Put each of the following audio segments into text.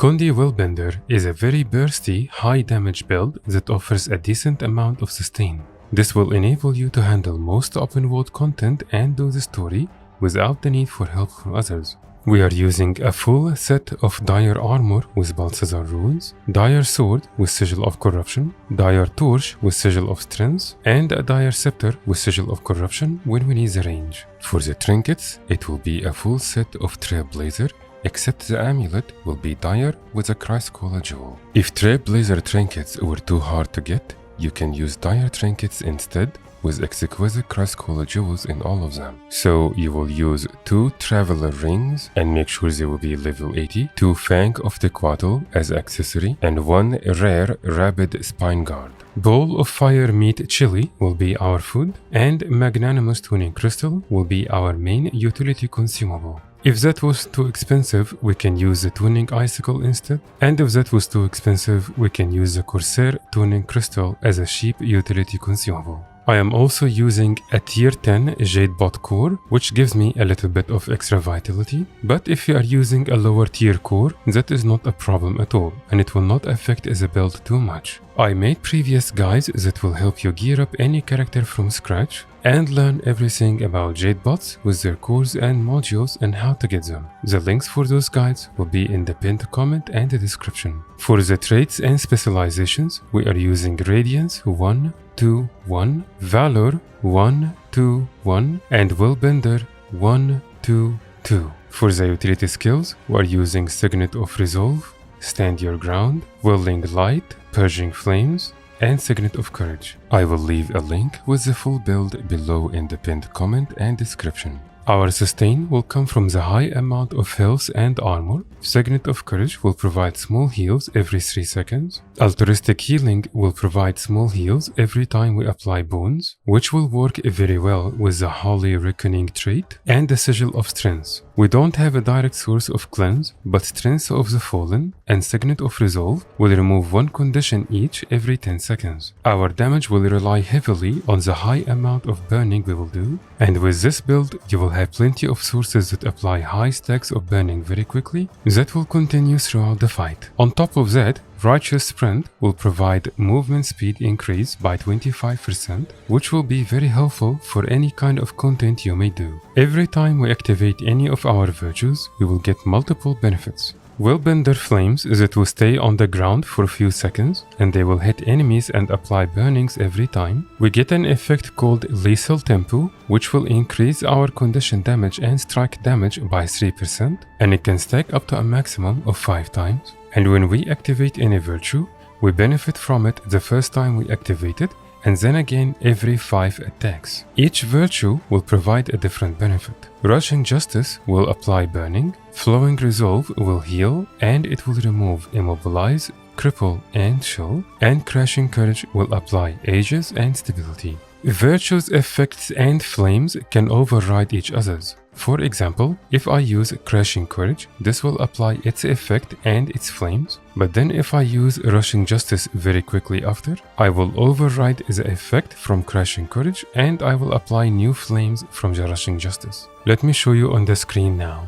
Condi Willbender is a very bursty, high damage build that offers a decent amount of sustain. This will enable you to handle most open world content and do the story without the need for help from others. We are using a full set of dire armor with Balthazar runes, dire sword with Sigil of Corruption, dire torch with Sigil of Strength, and a dire scepter with Sigil of Corruption when we need the range. For the trinkets, it will be a full set of Trailblazer, except the amulet will be dire with a Christcaller jewel. If Trailblazer trinkets were too hard to get, you can use dire trinkets instead, with exquisite Christcaller jewels in all of them. So you will use 2 Traveler rings and make sure they will be level 80, 2 Fang of Tequatl as accessory, and 1 rare Rabid Spine Guard. Bowl of Fire Meat Chili will be our food, and Magnanimous Tuning Crystal will be our main utility consumable. If that was too expensive, we can use the Tuning Icicle instead, and if that was too expensive, we can use the Corsair Tuning Crystal as a cheap utility consumable. I am also using a tier 10 Jade Bot core, which gives me a little bit of extra vitality, but if you are using a lower tier core, that is not a problem at all, and it will not affect the build too much. I made previous guides that will help you gear up any character from scratch and learn everything about Jade Bots with their cores and modules and how to get them. The links for those guides will be in the pinned comment and the description. For the traits and specializations, we are using Radiance 1, 2, 1, Valor 1, 2, 1, and Willbender 1, 2, 2. For the utility skills, we are using Signet of Resolve, Stand Your Ground, Whirling Light, Purging Flames, and Signet of Courage. I will leave a link with the full build below in the pinned comment and description. Our sustain will come from the high amount of health and armor. Signet of Courage will provide small heals every 3 seconds. Altruistic Healing will provide small heals every time we apply boons, which will work very well with the Holy Reckoning trait and the Sigil of Strength. We don't have a direct source of cleanse, but Strength of the Fallen and Signet of Resolve will remove 1 condition each every 10 seconds. Our damage will rely heavily on the high amount of burning we will do, and with this build you will have plenty of sources that apply high stacks of burning very quickly that will continue throughout the fight. On top of that, Righteous Sprint will provide movement speed increase by 25%, which will be very helpful for any kind of content you may do. Every time we activate any of our virtues, we will get multiple benefits. Willbender flames that will stay on the ground for a few seconds, and they will hit enemies and apply burnings every time. We get an effect called Lethal Tempo, which will increase our condition damage and strike damage by 3%, and it can stack up to a maximum of 5 times. And when we activate any virtue, we benefit from it the first time we activate it, and then again every 5 attacks. Each virtue will provide a different benefit. Rushing Justice will apply burning, Flowing Resolve will heal, and it will remove Immobilize, Cripple, and Chill, and Crashing Courage will apply Ages and Stability. Virtues, effects, and flames can override each other's. For example, if I use Crashing Courage, this will apply its effect and its flames, but then if I use Rushing Justice very quickly after, I will override the effect from Crashing Courage and I will apply new flames from the Rushing Justice. Let me show you on the screen now.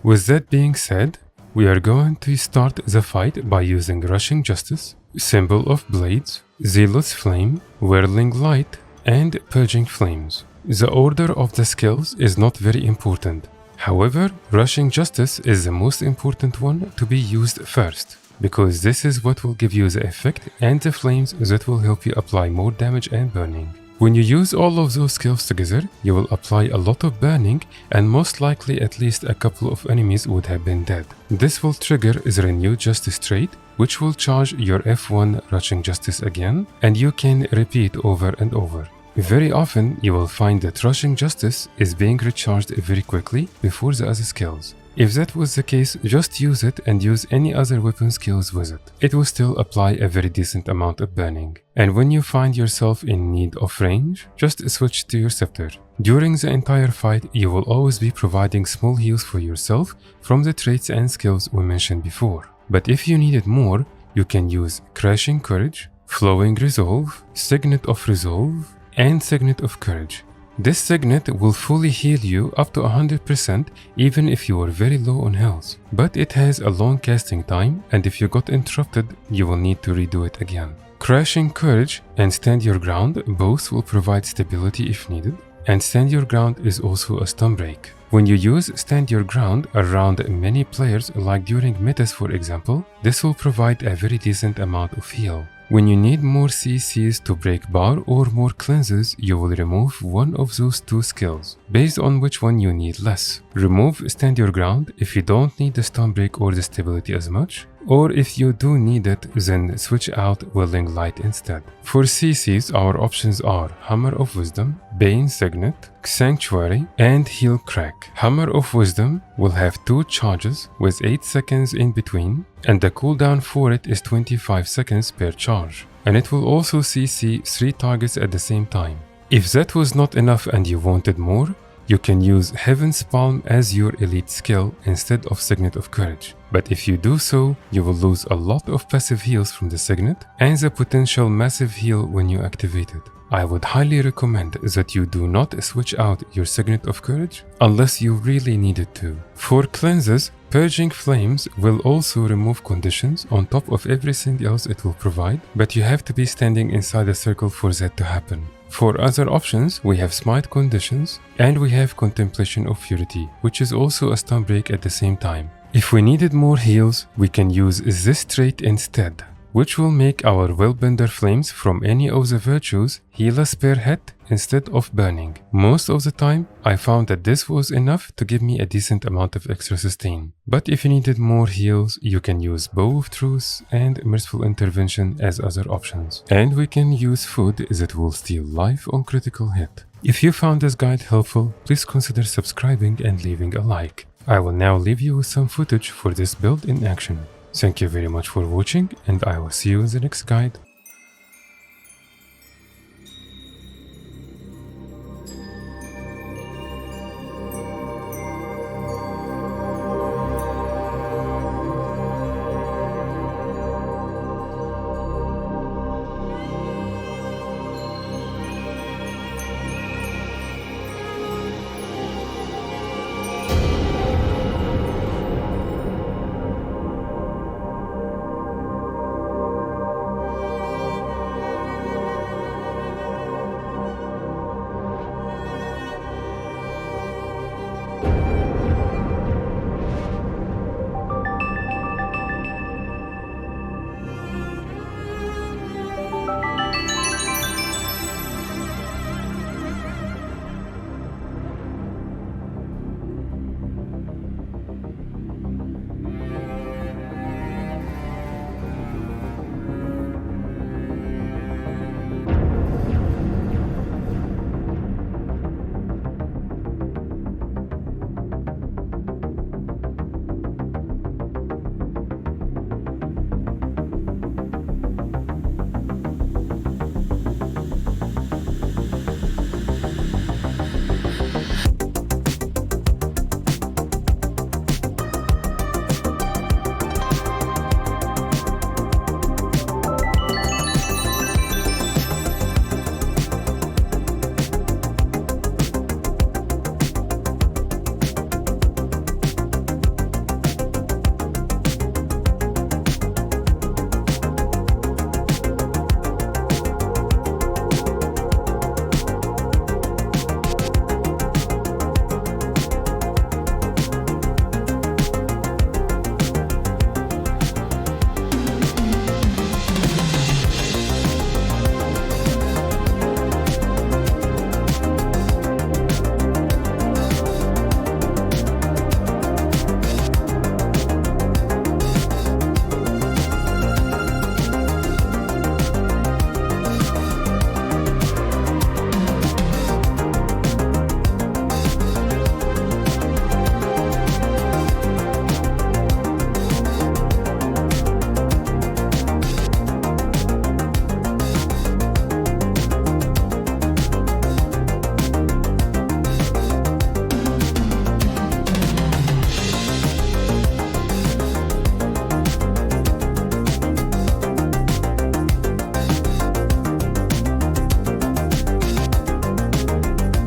With that being said, we are going to start the fight by using Rushing Justice, Symbol of Blades, Zealous Flame, Whirling Light, and Purging Flames. The order of the skills is not very important. However, Rushing Justice is the most important one to be used first, because this is what will give you the effect and the flames that will help you apply more damage and burning. When you use all of those skills together, you will apply a lot of burning and most likely at least a couple of enemies would have been dead. This will trigger the Renewed Justice trait, which will charge your F1 Rushing Justice again, and you can repeat over and over. Very often, you will find that Rushing Justice is being recharged very quickly before the other skills. If that was the case, just use it and use any other weapon skills with it. It will still apply a very decent amount of burning. And when you find yourself in need of range, just switch to your scepter. During the entire fight, you will always be providing small heals for yourself from the traits and skills we mentioned before. But if you needed more, you can use Crashing Courage, Flowing Resolve, Signet of Resolve, and Signet of Courage. This signet will fully heal you up to 100% even if you are very low on health. But it has a long casting time, and if you got interrupted, you will need to redo it again. Crashing Courage and Stand Your Ground both will provide stability if needed, and Stand Your Ground is also a stun break. When you use Stand Your Ground around many players, like during metas for example, this will provide a very decent amount of heal. When you need more CCs to break bar or more cleanses, you will remove one of those two skills, based on which one you need less. Remove Stand Your Ground if you don't need the stun break or the stability as much, or if you do need it, then switch out Willing Light instead. For CCs, our options are Hammer of Wisdom, Bane Signet, Sanctuary, and Heal Crack. Hammer of Wisdom will have 2 charges with 8 seconds in between, and the cooldown for it is 25 seconds per charge, and it will also CC 3 targets at the same time. If that was not enough and you wanted more, you can use Heaven's Palm as your elite skill instead of Signet of Courage. But if you do so, you will lose a lot of passive heals from the Signet and the potential massive heal when you activate it. I would highly recommend that you do not switch out your Signet of Courage unless you really needed to. For cleanses, Purging Flames will also remove conditions on top of everything else it will provide, but you have to be standing inside a circle for that to happen. For other options, we have Smite Conditions, and we have Contemplation of Purity, which is also a stun break at the same time. If we needed more heals, we can use this trait instead, which will make our Willbender Flames from any of the virtues heal us per hit instead of burning. Most of the time, I found that this was enough to give me a decent amount of extra sustain. But if you needed more heals, you can use Bow of Truth and Merciful Intervention as other options. And we can use food that will steal life on critical hit. If you found this guide helpful, please consider subscribing and leaving a like. I will now leave you with some footage for this build in action. Thank you very much for watching, and I will see you in the next guide.